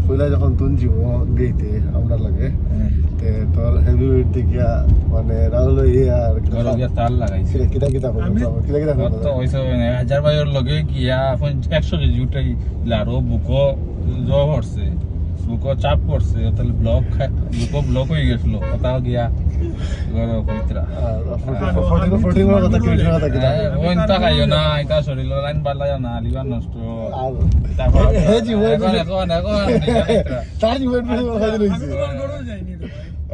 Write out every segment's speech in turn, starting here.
পয়লা যখন তুন জীব গেইতে আমরা লাগে তোর হেভি ওয়েট দেখিয়া মানে রাহুল আর তার লাগাইছে কিতা কিতা তো ওইসব হাজার ভাইয়ের লগে গিয়া এখন 100 কেজি উঠাই লারো বুকো জ্বর হচ্ছে বুকো চাপ পড়ছে তাহলে বুকো ব্লক হয়ে গেছিল কোথাও গিয়া কইতরা ওই তা খাইও না এটা শরীর লাইন বাড়লাইও না লিভার নষ্ট তারপর তার জীবন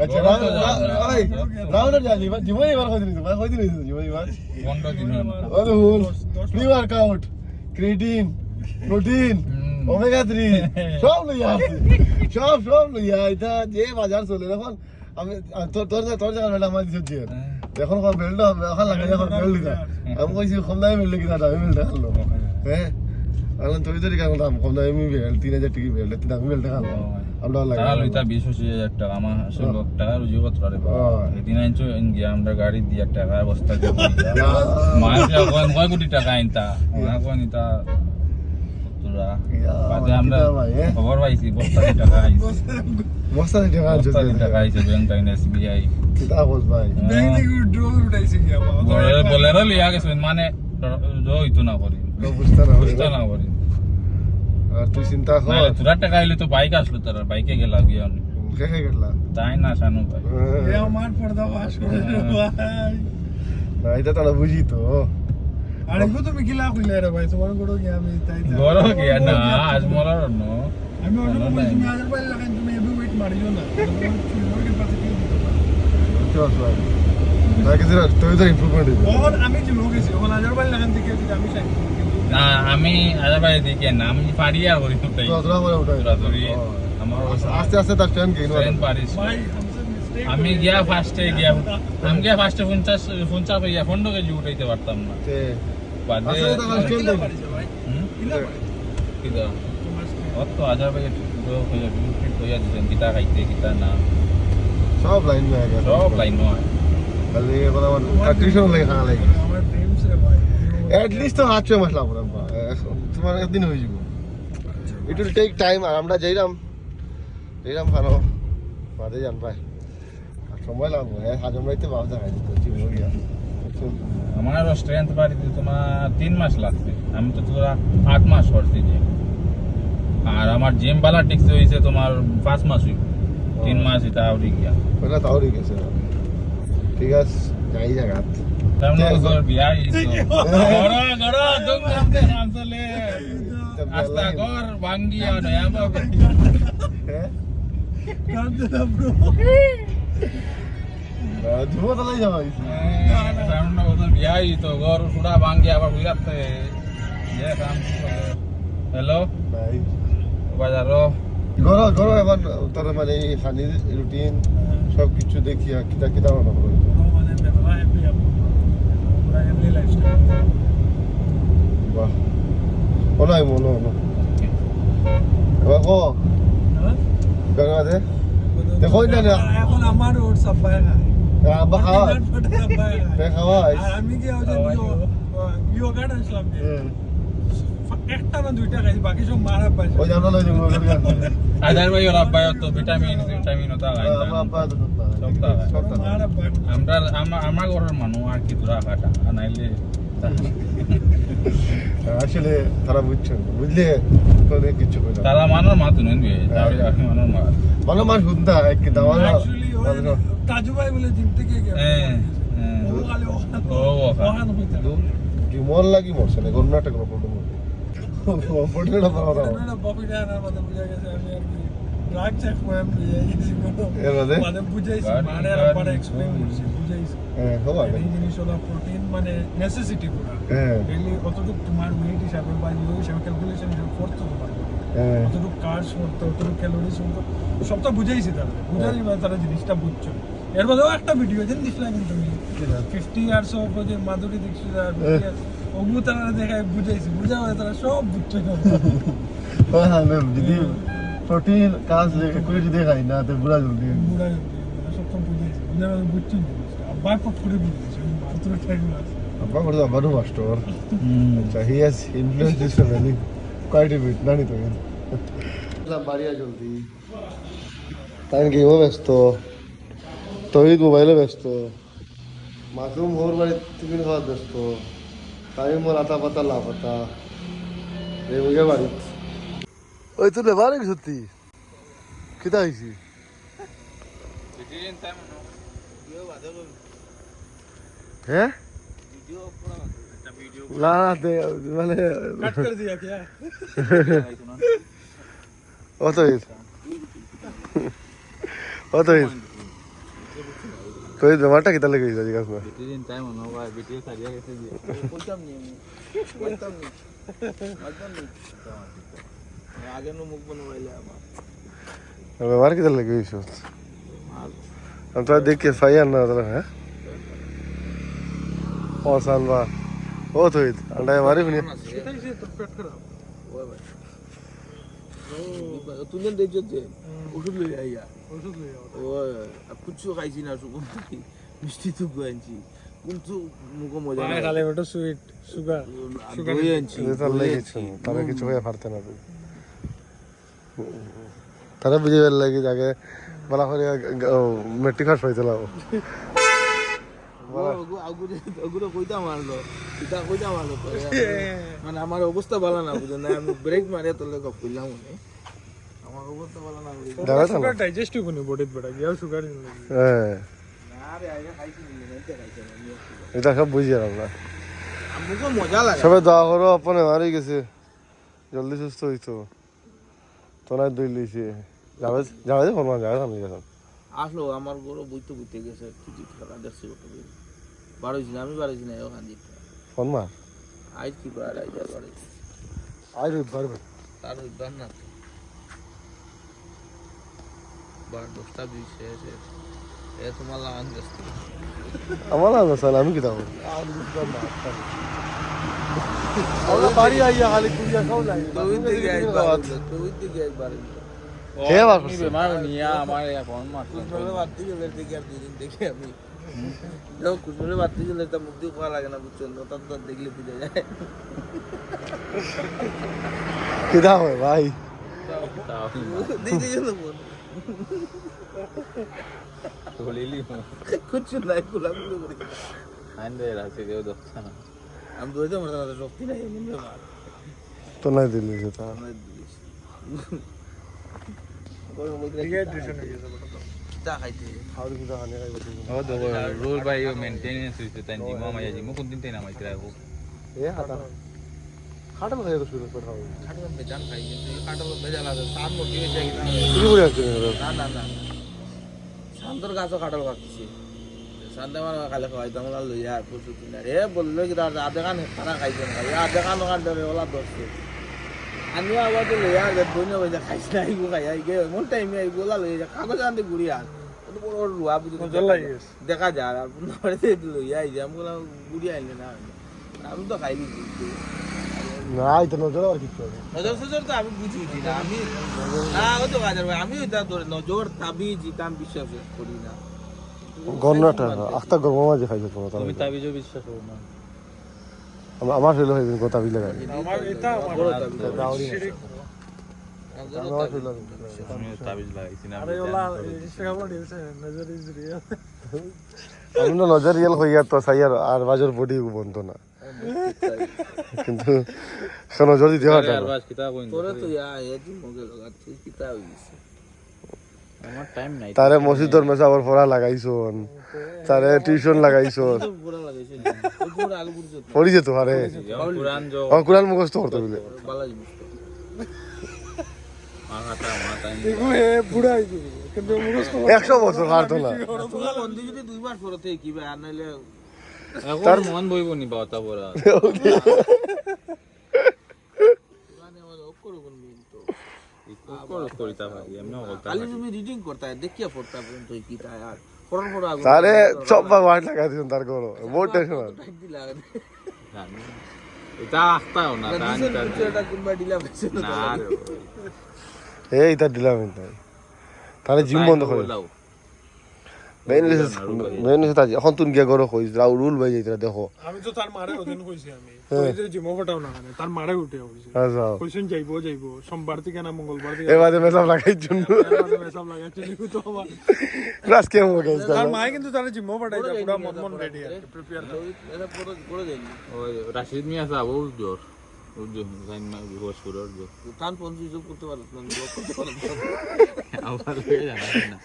আচ্ছা রাউন্ডার জানি জীবন এবার কয়দিন হইছে ভাই কয়দিন হইছে জীবন এবার 15 দিন ওরে হুল pre workout creatine protein omega 3 সব লইয়া আছে সব লইয়া এটা যে বাজার চলে এখন আমি তোর জায়গা বেলা আমার দিচ্ছি এখন কোন বেল্ট এখন লাগে এখন বেল্ট দিতা আমি কইছি কম দামে বেল্ট কিনা দামে বেল্ট খালো হ্যাঁ আলান তুই তো রিকা দাম কম দামে বেল্ট 3000 টাকা বেল্ট 3 দামে বেল্ট খালো আমরা লাগে তাহলে এটা 20-20000 টাকা আমার 16 টাকা রুজি কত রে এদিন আইছো গিয়া আমরা গাড়ি দিয়া টাকা বস্তা দিয়ে মাসে কয় কোটি টাকা আইনতা না কোন এটা তোরা বাদে আমরা খবর পাইছি বস্তা টাকা আইছে বস্তা টাকা আইছে ব্যাংক টাইম এসবিআই কিতা বল ভাই ব্যাংক থেকে ড্রোন উঠাইছে কি আবার বলেরো লিয়া গেছে মানে জইতো না করি বুঝতা না করি আর তুই চিন্তা কর তোরা টাকা আইলে তো বাইক আসলো তোরা বাইকে গেলা গিয়া কে গেলা তাই না শানু ভাই এ আমার পর্দা বাস করে ভাই এটা তারা বুঝি তো আরে গো তুমি কিলা কইলা রে ভাই তোমার গড় কি আমি তাই গড় গিয়া না আজ মরার ন আমি অন্য কইছি তুমি আজ বাইরে লাগাই তুমি এবি ওয়েট মারিও না তোমার পাশে কি চল ভাই ভাই কিছু তুই তো ইমপ্রুভমেন্ট হইছে ওর আমি যে লোক গেছি ওখানে আজ বাইরে লাগান থেকে আমি চাই না আমি আজাবাই দিকে না আমি পারি আর করি উঠাই তোরা করে উঠাই আমার আস্তে আস্তে তার ট্রেন গেইন ট্রেন পারিস ভাই আমি গিয়া ফার্স্টে গিয়া আমি গিয়া ফার্স্টে 50 হইয়া 15 কেজি উঠাইতে পারতাম না তে বাদে কিলা পারিছে ভাই কিলা কিদা অত আজাবাই তো হইয়া ফিট হইয়া দিছেন কিতা খাইতে কিতা না সব লাইন মে আগে সব লাইন নয় খালি কথা অ্যাট্রিশন লাগে খানা লাগে আমার ড্রিমস রে ভাই এট লিস্ট তো 8 মাস লাগবে তোমার একদিন হয়ে যাব ইট উইল টেক টাইম আর আমরা যাইরাম খানো বাদে জান ভাই সময় লাগবে হাজম রাইতে বাবা দেখা যেত জীবন গিয়া আমার স্ট্রেংথ বাড়িতে তোমার 3 মাস লাগবে আমি তো তোরা 8 মাস করতে যাই আর আমার জিম বালা টিকতে হইছে তোমার 5 মাস হই 3 মাস এটা আউরি গিয়া ওটা তাওরি গেছে ঠিক আছে যাই জায়গা তামনে তোর বিয়া হইছে গড়া দুম নামতে আমসলে আস্তা ঘর ভাঙ্গিয়া নয়া বাবা হ্যাঁ কাঁদতে না ব্রো জীবন তালাই যাওয়া হইছে সামনে ওদের বিয়া হইতো ঘর সুড়া ভাঙ্গিয়া আবার বুঝাতে যে কাম হ্যালো ভাই বাজারো গরো এবার তার মানে হানির রুটিন সব কিছু দেখিয়া কিতা মনে করে মানে বেলা হ্যাপি পুরা এমনি লাইফস্টাইল বাহ ওনাই মনো এবার কো বেগাতে দেখো না এখন আমার ওর সাব্বাই আব্বা খাওয়া খাওয়া আর আমি কি ইয়োগাট আসলাম একটা না দুইটা খাইছি বাকি সব মারা পাইছে ওই জানা লই যাবো আদার ভাই ওর আব্বাই তো ভিটামিন ওটা খায় আমার আব্বা তো সবটা মারা পাইছে আমরা আমার ঘরের মানুষ আর কি তোরা কাটা নাইলে আসলে তারা বুঝলে কোনো কিছু করে তারা মানোর মাত নয় তাহলে আমি মানোর মাত মানে মাস হুন্দা কি দাওয়া অ্যাকচুয়ালি তাজু ভাই বলে জিম থেকে গেল ও খালি ওখানে হইতে কি মন লাগি মরছে না গন্নাটা কোনো প্রবলেম ফটোটা পাওয়া না ববি ডানার মধ্যে বুঝা গেছে আমি আর কি ড্রাগ চেক ফ্যাম লিয়ে গেছি এর মধ্যে মানে বুঝাইছি মানে আর পরে এক্সপ্লেইন করছি বুঝাইছি হ্যাঁ হবে এই জিনিস হলো প্রোটিন মানে নেসেসিটি পুরো হ্যাঁ ডেইলি কতটুকু তোমার ওয়েট হিসাবে বা ওই হিসাবে ক্যালকুলেশন হিসাবে করতে তোমার হ্যাঁ কতটুকু কার্বস করতে কতটুকু ক্যালোরিজ করতে সব তো বুঝাইছি তারা বুঝাই মানে তারা জিনিসটা বুঝছো এর মধ্যেও একটা ভিডিও যেন দিছিলাম তুমি 50 ইয়ার্স অফ যে মাধুরী দীক্ষিত ওগুলো তারা দেখায় বুঝাইছি বুঝা হয় তারা সব বুঝছে হ্যাঁ ম্যাম যদি প্রোটিন কাজ করে যদি খাই না তো বুড়া জলদি বুড়া সব তো বুঝাইছি বুঝা বুঝছি আব্বা পট করে বুঝাইছি মাত্র টাইম আছে আব্বা করে আবারও মাস্টার আচ্ছা he has influenced this family quite a bit নানি তো বাড়িয়া জলদি তাই গেমও ব্যস্ত তহিদ মোবাইলে ব্যস্ত মাসুম ওর বাড়ির টিফিন খাওয়ার ব্যস্ত তাই মোর আতা পাতা লাপাতা রেমুকে বাড়ি ওই তো নেবারে সত্যি কিতা হয়েছি হ্যাঁ না মানে कट कर दिया क्या অতএব তো এই ব্যাপারটা কিতা লেগে গেছে জিজ্ঞাসা না বিটির টাইম হনো ভাই বিটির সারিয়া গেছে যে বলতাম নি আগে নো মুখ বনবাইলে আমার ব্যাপার কিতা লেগে গেছে আমি তো দেখে ফাইয়ার না তাহলে হ্যাঁ ও সানবা ও তো এই আন্ডা মারি ফিনি कितना इसे तो पेट खराब ওই ভাই তুই দেখছ যে ওষুধ লই আইয়া औषध ले आओ ওই কিছু খাইছি না শুকুন মিষ্টি তো আনছি কিন্তু মুখ মজা पानी खा ले बेटा स्वीट शुगर দই আনছি এটা লেগে গেছে তারা কিছু হয়ে পারতে না তারা বুঝে গেল লাগে আগে বলা করে মেট্রিক পাস হইতে লাও ওগুলো কইতা মারলো এটা কইতা মারলো মানে আমার অবস্থা ভালো না বুঝলেন না আমি ব্রেক মারে তোলে গপ করলাম মনে আমার অবস্থা ভালো না शुगर डाइजेस्टिव बने बॉडी बेटा गया शुगर नहीं হ্যাঁ না রে আগে খাইছি না খাইছি না এটা সব বুঝি গেলাম না আমাকে মজা লাগে সবাই দোয়া করো আপনে মারি গেছে জলদি সুস্থ হইতো তোরা দুই লইছে যাবে যাবে ফরমান যাবে আমি গেলাম আসলো আমার গরু বইতে গেছে টিকিট কাটা দেখছি ওটা বারোইছি না আমি বারোইছি না ওখান দিতে ফরমান আজ কি করা আইজা বারোইছি আই রে বারবার তার উদ্ধার না তো বার 10টা 20 শেষে এ তোমার লাগান দেখছি আমার না স্যার আমি কি দাও আমরা বাড়ি আইয়া খালি কুইয়া খাও নাই তুই দিকে একবার হে বার তুমি বেমার নিয়া আমার এখন মাত্র কুসুমে বাড়তে গেলে দেখি আর দুদিন দেখি আমি যখন কুসুমে বাড়তে গেলে তা মুক্তি খাওয়া লাগে না বুঝছেন তার তো দেখলে বুঝে যায় কি দাও ভাই দেখতে গেলে বোন বলিলি কুচু নাই কুলাগুলো করে আইন্দে রাতে দেও দস্তা না আমি দইতে মরতে না শক্তি নাই এমনি মার তো নাই দিলি যেটা আমরা দিস डिहाइड्रेशन हो गया सब बेटा চা খাইতে খাওয়া দিতে হানি খাইব ও তো রোল বাই মেইনটেনেন্স হইছে তাই জিমা মাইয়া জিমা কোন দিন তাই না মাইতে রাখো এ হাতা খাটাল খাই তো শুরু করে হবে খাটলো বেজান খাই কিন্তু এই খাটলো বেজান আছে সাত মুখি হয়ে যায় শুরু করে আসছে না শান্তর গাছও কাটল কাটছি শান্তে আমার কালে খাওয়াইতাম ওলা লইয়া আর পশু কিনা রে বললো কি তার আধে কান খানা খাইছে না আধে কান ওখান ধরে ওলা ধরছে আমি আবার তো লইয়া আর বইন বইজা খাইছি না আইগো খাই আইগে এমন টাইমে আইগো ওলা লইয়া কাগজ আনতে ঘুরি আর তো বড় বড় লুয়া বুঝি দেখা যায় আর পরে লইয়া আইছে আমি বললাম ঘুরি আইলে না আমি তো খাইনি না এটা নজর আর কিছু হবে নজর তো আমি বুঝি না আমি না ও তো কাজের ভাই আমি এটা ধরে নজর তাবি জিতাম বিশ্বাস করি না গন্নাটা আখতা গরম মাঝে খাইছে তোমার তুমি তাবিজও বিশ্বাস করো না আমার হইলো হইবে কথা বিলে গাই हमारा इतना বড় তাবি আমার হইলো আমি তাবিজ লাগাইছি না अरे वाला इंस्टाग्राम पे नजर इज रियल আমি না নজর রিয়েল হইয়া তো সাইয়ার আর বাজার বডি বন্ধ না কিন্তু সে নজর দিতে হয় আর বাস কিতা কইন তোরে তো এজি মগে লাগাচ্ছি কিতা হইছে আমার টাইম নাই তারে মসজিদর মেসা আবার পড়া লাগাইছন তারে টিউশন লাগাইছন তো পুরা লাগাইছে ওই পুরা আলু বুঝছো পড়ি যেত আরে কুরআন জো আমার কুরআন মুখস্থ করতে বলে বালা জিনিস মাথা মাথা देखो ये बुढ़ा है কিন্তু মুখস্থ 100 বছর পারতো না তোরা বন্ধু যদি 2 মাস পরে থেকে কি ভাই আর নাইলে এখন মন বইব নি বাতা বড়া মানে আমার অক্ষর কোন মিল তো করো করিতা ভাই এমন বলতা খালি তুমি রিডিং করতে হয় দেখিয়া পড়তা পর্যন্ত কি তা আর পড়ন পড়া আগুন তারে চপ্পা ওয়ার্ড লাগাই দিছেন তার করো বহুত টেনশন টাইপ দিলা এটা আস্তাও না এটা কোনবা দিলা পাইছে না এই তা দিলাম তাই তারে জিম বন্ধ করে মেইন এখন তুমি গিয়ে ঘরে কইস রাউল ভাই যাইতরা দেখো আমি তো তার মারে ওদিন কইছি আমি কই যে জিমো ফটাও না কানে তার মারে উঠে হইছে আচ্ছা কইছেন যাইবো সোমবার থেকে না মঙ্গলবার থেকে এবারে মেসাব লাগাই জন্য সব লাগাচ্ছি তো আমার ক্লাস কেমন গাইস তার মায়ে কিন্তু তার জিমো ফটাই দা পুরো মন রেডি আছে প্রিপেয়ার এটা পুরো করে দেন ওই রাশিদ মিয়া সাহেব ও জোর জাইন মা বিহস ফুরর জোর টান ফোন সুইচ করতে পারছ না ব্লক করতে পারছ আমার হয়ে জানা না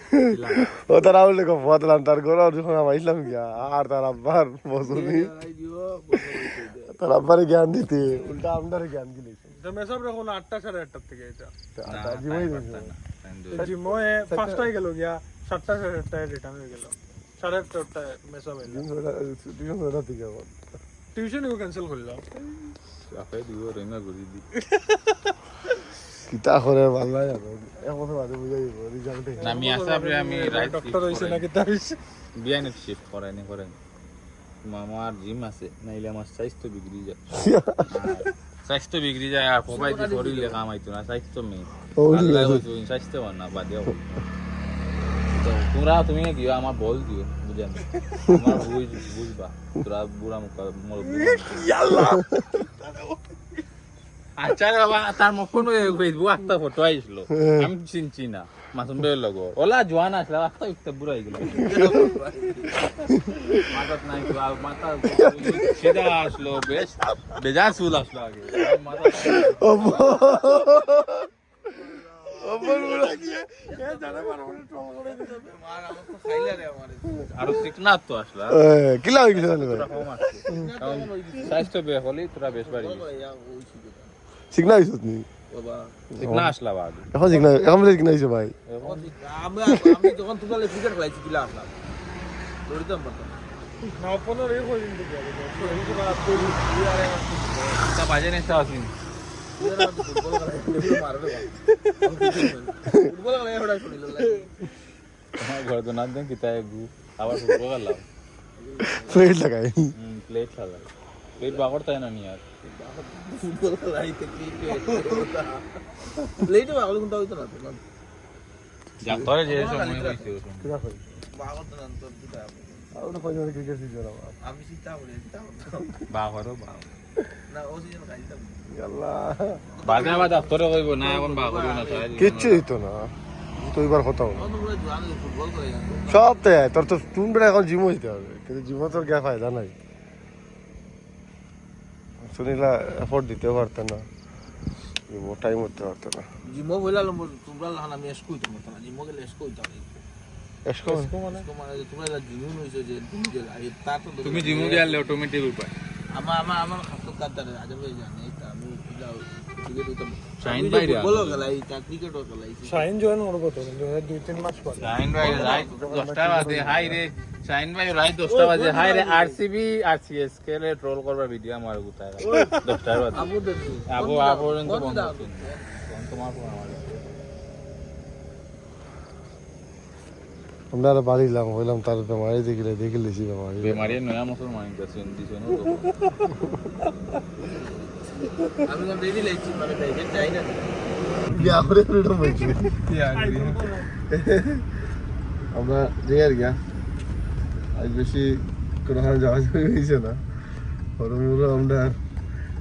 ও তার রাউল দেখো বদলাম তার ঘরে যখন আমি আইলাম গিয়া আর তার আব্বার বসুনি তার আব্বারে জ্ঞান দিতে উল্টা আমদারে জ্ঞান দিলে এটা মেসব রাখুন 8টা 8:30 থেকে এটা জিমাই জিমো ফার্স্ট হয়ে গেল গিয়া 7টা 8:30 রিটার্ন হয়ে গেল 8:30 মেসব হইলো টিউশন ও ক্যান্সেল করলাম আপে দিও রেঙ্গা গরি দি কিতা করে ভালো লাগে এক বছর বাদে বুঝাই দিব রিজাল্টে না মিয়া সাহেব আমি রাইট ডক্টর হইছে নাকি তার হইছে বিয়ানে শিফট করাইনি করেন মামার জিম আছে নাইলে আমার স্বাস্থ্য বিগড়ি যায় স্বাস্থ্য বিগড়ি যায় আর সবাই যে শরীরে কামাইতো না স্বাস্থ্য মেয়ে আল্লাহ হইতো স্বাস্থ্য না বাদেও তো তুমি কি আমার বল দিও বুঝেন আমার বুঝবা তোরা বুড়া মুখ ইয়াল্লাহ আচ্ছা বাবা তার মুখ কোন ফেসবুক একটা ফটো আইছিল আমি চিনছি না মাসুম বের লগো ওলা জোয়ান আসলা একটা একটা বুড়া হয়ে গেল মাথা নাই তো মাথা সেটা আসলো বেশ বেজার চুল আসলো আগে মাথা ওপর বুড়া কি আরো চিকনা তো আসলা কিলা হই গেছে জানি ভাই স্বাস্থ্য বে হলি তোরা বেশ বাড়ি সিগনা হইছ নি বাবা চিকনা আসলা বাদ এখন সিগনা হইছে ভাই আমি যখন তোমরা ক্রিকেট খেলাইছি কিলা আসলাম দৌড়িতাম পারতাম না পনের এই কই দিন থেকে তা বাজে নেতা আছিস ফুটবল খেলা এড়া শুনিল ঘর তো না দেন কিতা গু আবার ফুটবল খেলা প্লেট লাগাই প্লেট খেলা প্লেট বাগড় তাই না নি আর ফুটবল খেলাইতে ক্রিকেট প্লেটে বাগল কোনটা হইতো না তো যা তোরে যে সময় হইছে কিরা কই বাগল তো না তো দিতা আউনা কই না ক্রিকেট সিজন আমি সিতা বলে দিতা বাগড় বাগ না ও সিজন খাইতাম ইয়াল্লাহ বাজে বাদ তোরে কইব না এখন বাগড় না তাই কিচ্ছু হইতো না তো এবার কথা হলো তোমরা জোয়ান ফুটবল খেলাই সব তাই তোর তো তুমি বেড়া এখন জিমও হইতে হবে কিন্তু জিমও তোর কে ফায়দা নাই শুনিলা এফোর্ট দিতে পারতো না জিমও টাইম হতে পারতো না জিমো বইলা তোমরা লাহান আমি এসকো হইতাম না জিমো গেলে এসকো হইতাম এসকো মানে তোমরা জিমুন হইছো যে তুমি যে তা তো তুমি জিমু গেলে অটোমেটিক উপায় আমার খাতো কাদার আজম ভাই জানে এটা আমি ক্রিকেট হইতাম শাইন ভাই রে বলো খেলাই তা ক্রিকেটও খেলাইছি শাইন জয়েন করব তো 2-3 মাস পরে শাইন ভাই রাইট 10টা বাজে হাই রে শাইন ভাই রাইট 10টা বাজে হাই রে আরসিবি আরসিএস কে লে ট্রোল করবার ভিডিও আমার গুতায় 10টা বাজে আবু দেখি আবু পর্যন্ত বন্ধ তোমার ফোন আমার আমরা বাড়িলাম হইলাম তার বেমারি দেখিলেছি বেমারি বেমারি নয়া মুসলমান কাছে দিছে না আমি তো রেডি লাইছি মানে দেখে যাই না বিয়া করে ফ্রিডম হয়েছে আমরা যাই গিয়া আজ বেশি কোনো যাওয়া হয়েছে না হরমুরো আমরা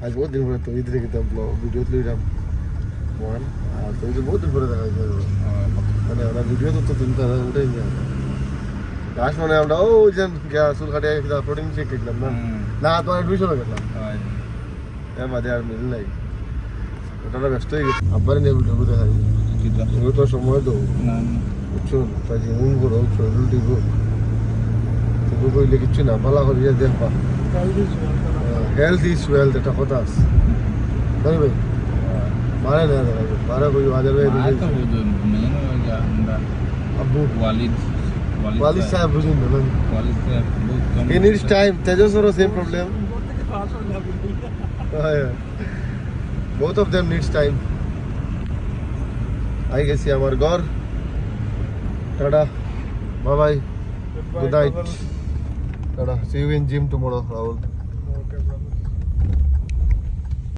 আজ বহুত দিন পরে তৈরি থেকে ভিডিও তুলিলাম মহান আর তৈরি বহুত দিন পরে দেখা যায় মানে ওরা ভিডিও তো তুলতে ওটাই লাস্ট মানে আমরা ও যেন চুল কাটিয়ে প্রোটিন শেক খেলাম না তোমার অ্যাডমিশনও গেলাম এর মাঝে আর মিল নাই ওটা ব্যস্ত হয়ে গেছে আব্বারে নিয়ে ভিডিও দেখাই তুমি তো সময় দাও বুঝছো তাই জিমুন করো শরীর দিব তুমি কইলে কিচ্ছু না ভালো করিয়া দেখবা হেলথ ইজ ওয়েলথ এটা কথা আছে তাই ভাই মারে না দেখাবে মারা কই বাজার ভাই আব্বু ওয়ালিদ সাহেব বুঝুন না ওয়ালিদ সাহেব বহুত কম he needs time তেজসরও same problem both of them needs time I guess আমার ঘর tata bye bye good night tata see you in gym tomorrow Rahul Okay, brother.